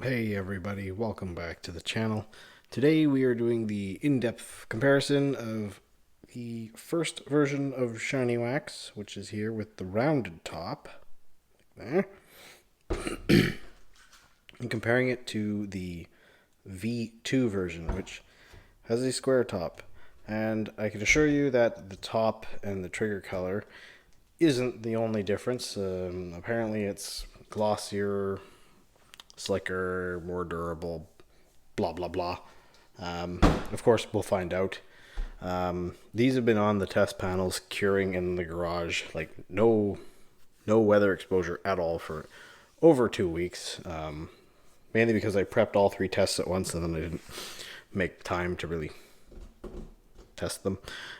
Hey everybody, welcome back to the channel. Today we are doing the in-depth comparison of the first version of Shinee Wax, which is here with the rounded top, there, and comparing it to the V2 version, which has a square top. And I can assure you that the top and the trigger color isn't the only difference. Apparently it's glossier, slicker, more durable, blah blah blah. Of course, we'll find out. These have been on the test panels, curing in the garage, like no weather exposure at all for over 2 weeks. Mainly because I prepped all three tests at once, and then I didn't make time to really test them.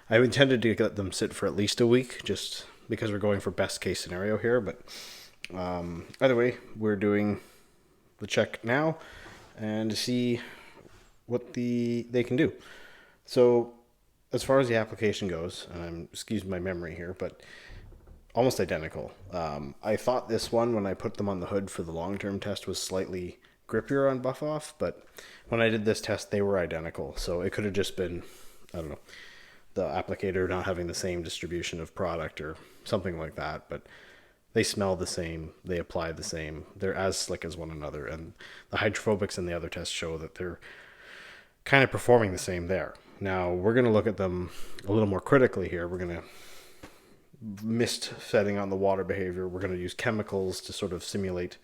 I intended to let them sit for at least a week, just because we're going for best case scenario here. But either way, we're doing the check now and to see what they can do. So as far as the application goes, and I'm excuse my memory here, but almost identical. I thought this one, when I put them on the hood for the long-term test, was slightly grippier on buff off, but when I did this test, they were identical. So it could have just been, I don't know, the applicator not having the same distribution of product or something like that, but they smell the same, they apply the same, they're as slick as one another, and the hydrophobics in the other tests show that they're kind of performing the same there. Now we're going to look at them a little more critically here. We're going to mist setting on the water behavior. We're going to use chemicals to sort of simulate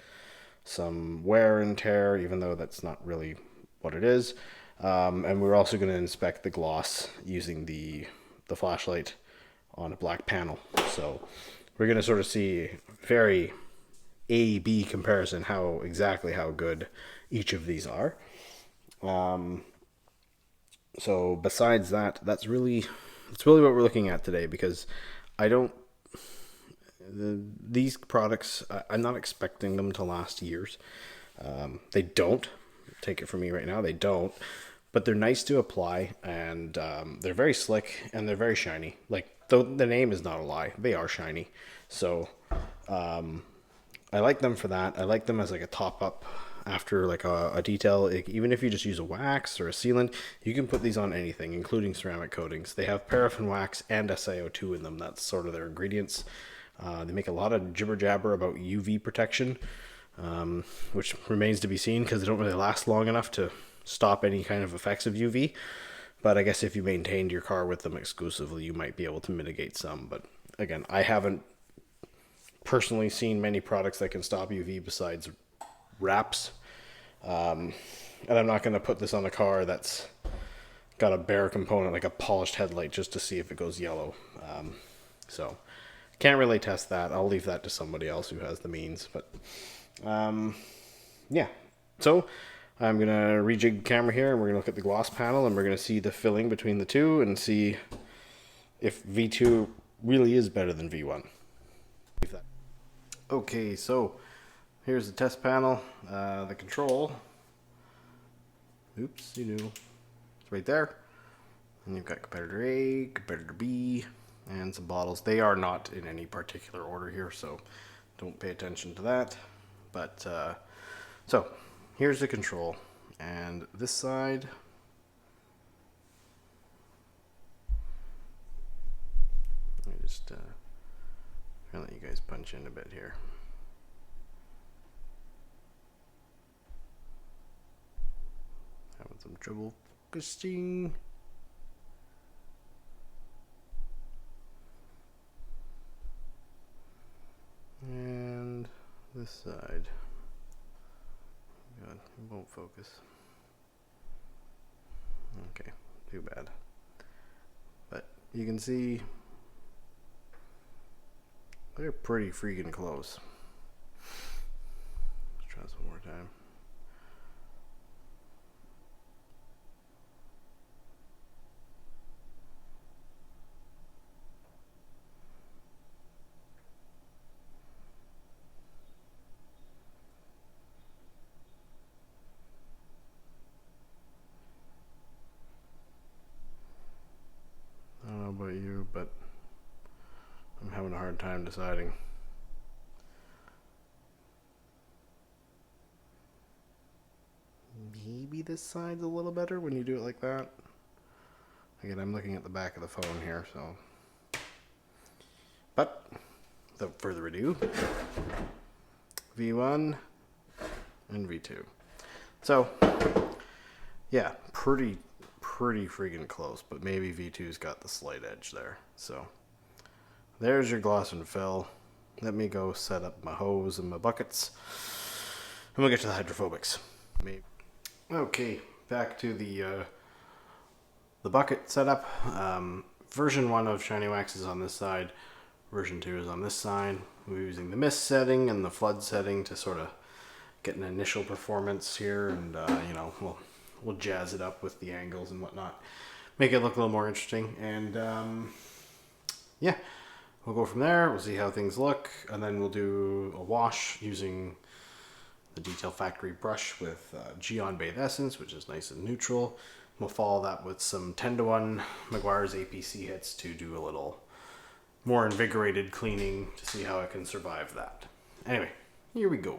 some wear and tear, even though that's not really what it is. And we're also going to inspect the gloss using the flashlight on a black panel. So we're going to sort of see very A-B comparison, exactly how good each of these are. So besides that, that's really what we're looking at today, because I don't these products, I'm not expecting them to last years. They don't. Take it from me right now, they don't. But they're nice to apply, and they're very slick, and they're very shiny. Like, though the name is not a lie, they are shiny. So I like them for that. I like them as like a top up after like a detail. Even if you just use a wax or a sealant, you can put these on anything, including ceramic coatings. They have paraffin wax and SiO2 in them. That's sort of their ingredients. They make a lot of jibber jabber about UV protection, which remains to be seen because they don't really last long enough to stop any kind of effects of UV. But I guess if you maintained your car with them exclusively, you might be able to mitigate some. But again, I haven't personally seen many products that can stop UV besides wraps. And I'm not going to put this on a car that's got a bare component, like a polished headlight, just to see if it goes yellow. So can't really test that. I'll leave that to somebody else who has the means. But yeah. So I'm going to rejig the camera here, and we're going to look at the gloss panel, and we're going to see the filling between the two and see if V2 really is better than V1. Okay, so here's the test panel. The control. Oops, it's right there. And you've got competitor A, competitor B, and some bottles. They are not in any particular order here, so don't pay attention to that. But, so, here's the control. And this side, let me just try to let you guys punch in a bit here. Having some trouble focusing. And this side. God, it won't focus. Okay, too bad. But you can see they're pretty freaking close. Let's try this one more time. I don't know about you, but I'm having a hard time deciding. maybe this side's a little better when you do it like that. Again, I'm looking at the back of the phone here, so. But, without further ado, V1 and V2. So, yeah, pretty freaking close, but maybe V2's got the slight edge there. So, there's your gloss and fill. Let me go set up my hose and my buckets, and we'll get to the hydrophobics. Maybe. Okay, back to the bucket setup. Version 1 of Shiny Wax is on this side. Version 2 is on this side. We're using the mist setting and the flood setting to sort of get an initial performance here, and you know, we'll jazz it up with the angles and whatnot, make it look a little more interesting, and yeah, we'll go from there. We'll see how things look, and then we'll do a wash using the Detail Factory brush with Geon Bathe Essence, which is nice and neutral. We'll follow that with some 10-to-1 Meguiar's APC hits to do a little more invigorated cleaning to see how I can survive that. Anyway, here we go.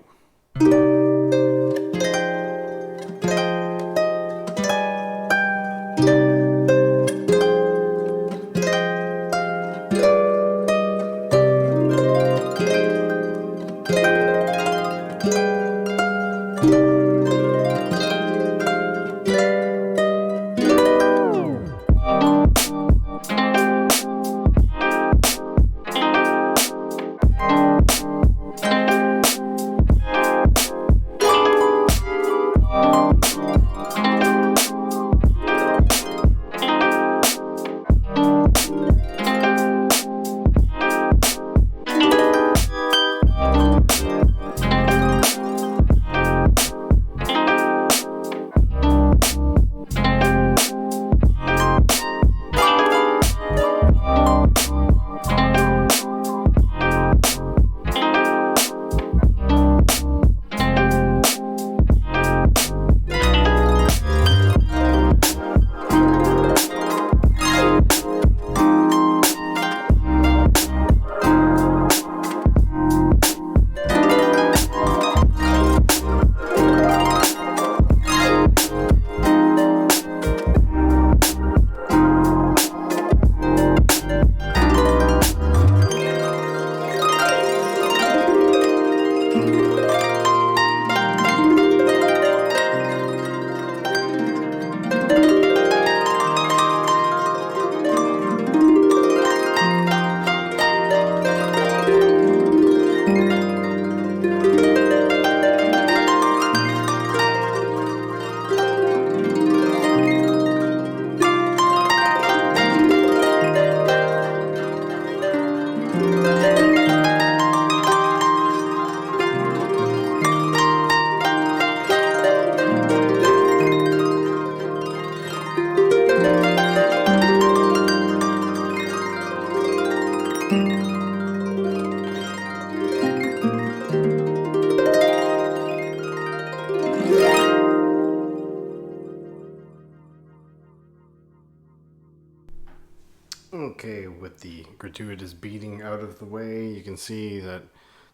Okay, with the gratuitous beading out of the way, you can see that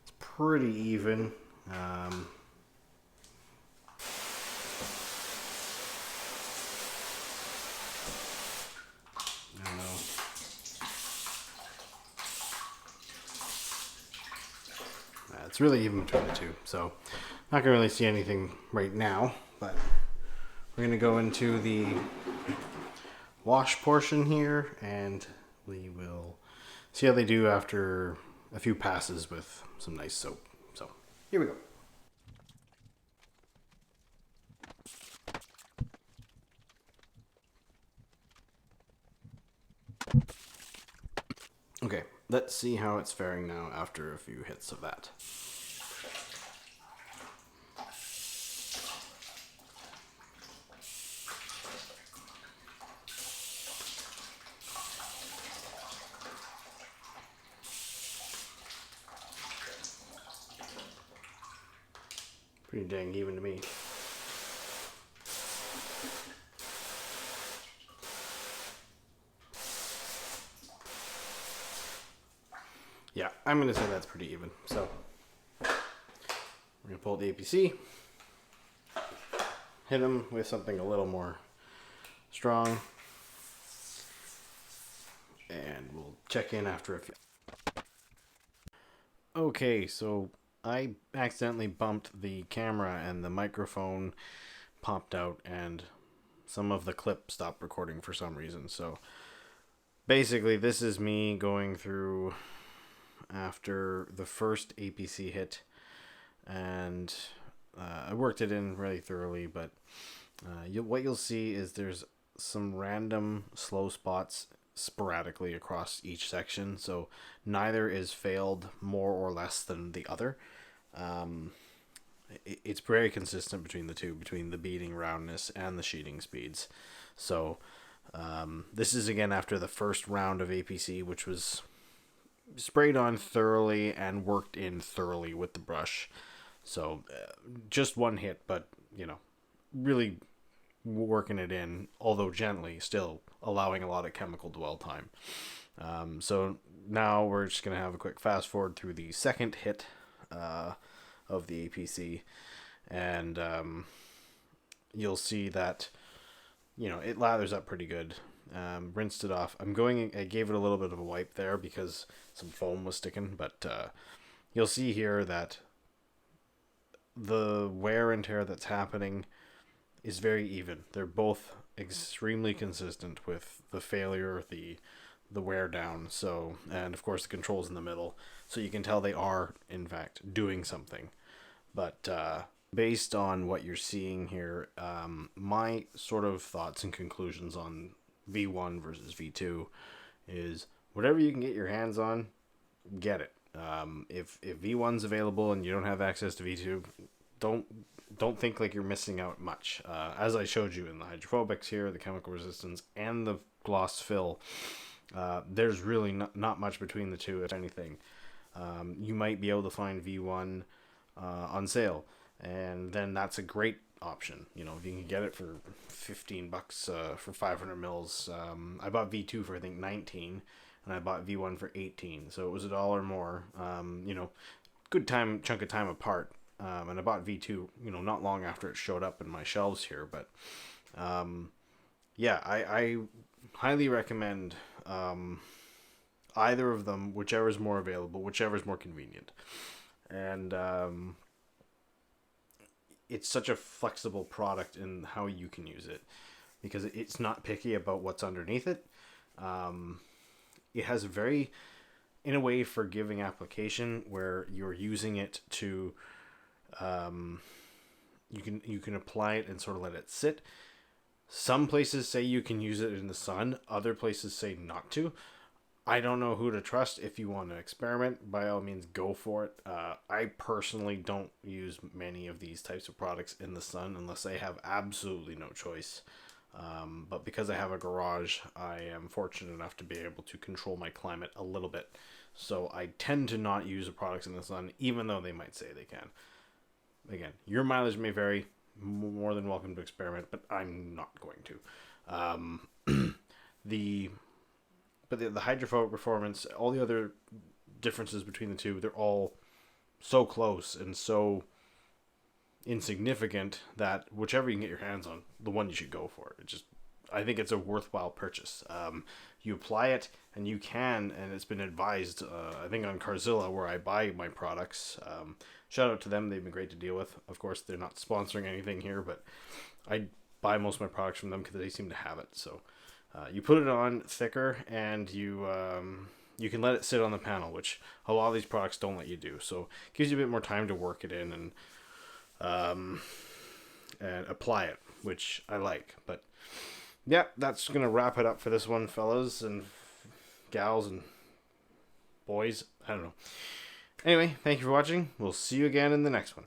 it's pretty even. I don't know. It's really even between the two, so not gonna really see anything right now, but we're gonna go into the wash portion here, and we will see how they do after a few passes with some nice soap. So here we go. Okay, let's see how it's faring now after a few hits of that. Pretty dang even to me. Yeah, I'm going to say that's pretty even. So, we're going to pull the APC, hit them with something a little more strong. And we'll check in after a few. Okay, so I accidentally bumped the camera and the microphone popped out and some of the clip stopped recording for some reason. So basically this is me going through after the first APC hit, and I worked it in really thoroughly, but what you'll see is there's some random slow spots sporadically across each section, so neither is failed more or less than the other. It's very consistent between the two, between the beading roundness and the sheeting speeds. So this is again after the first round of APC, which was sprayed on thoroughly and worked in thoroughly with the brush. So just one hit, but really working it in, although gently, still allowing a lot of chemical dwell time. So now we're just going to have a quick fast forward through the second hit of the APC, and you'll see that it lathers up pretty good. Rinsed it off. I gave it a little bit of a wipe there because some foam was sticking, but you'll see here that the wear and tear that's happening is very even. They're both extremely consistent with the failure, the wear down. So, and of course the controls in the middle, so you can tell they are in fact doing something. But based on what you're seeing here, my sort of thoughts and conclusions on V1 versus V2 is whatever you can get your hands on, get it. If V1's available and you don't have access to V2, don't think like you're missing out much. As I showed you in the hydrophobics here, the chemical resistance, and the gloss fill, there's really not much between the two, if anything. You might be able to find V1 on sale, and then that's a great option. If you can get it for $15 for 500 mils. I bought V2 for I think 19, and I bought V1 for 18, so it was $1 more. Good chunk of time apart. And I bought V2, not long after it showed up in my shelves here. But yeah, I highly recommend either of them, whichever is more available, whichever is more convenient. And it's such a flexible product in how you can use it, because it's not picky about what's underneath it. It has a very, in a way, forgiving application where you're using it to you can apply it and sort of let it sit. Some places say you can use it in the sun, other places say not to. I don't know who to trust. If you want to experiment, by all means go for it. I personally don't use many of these types of products in the sun unless I have absolutely no choice. But because I have a garage, I am fortunate enough to be able to control my climate a little bit. So I tend to not use the products in the sun, even though they might say they can. Again, your mileage may vary. More than welcome to experiment, but I'm not going to. The hydrophobic performance, all the other differences between the two, they're all so close and so insignificant that whichever you can get your hands on, the one you should go for. I think it's a worthwhile purchase. You apply it, and you can, and it's been advised, I think on Carzilla, where I buy my products. Shout out to them. They've been great to deal with. Of course, they're not sponsoring anything here, but I buy most of my products from them because they seem to have it. So you put it on thicker, and you can let it sit on the panel, which a lot of these products don't let you do. So it gives you a bit more time to work it in and apply it, which I like. But yeah, that's going to wrap it up for this one, fellas and gals and boys. I don't know. Anyway, thank you for watching. We'll see you again in the next one.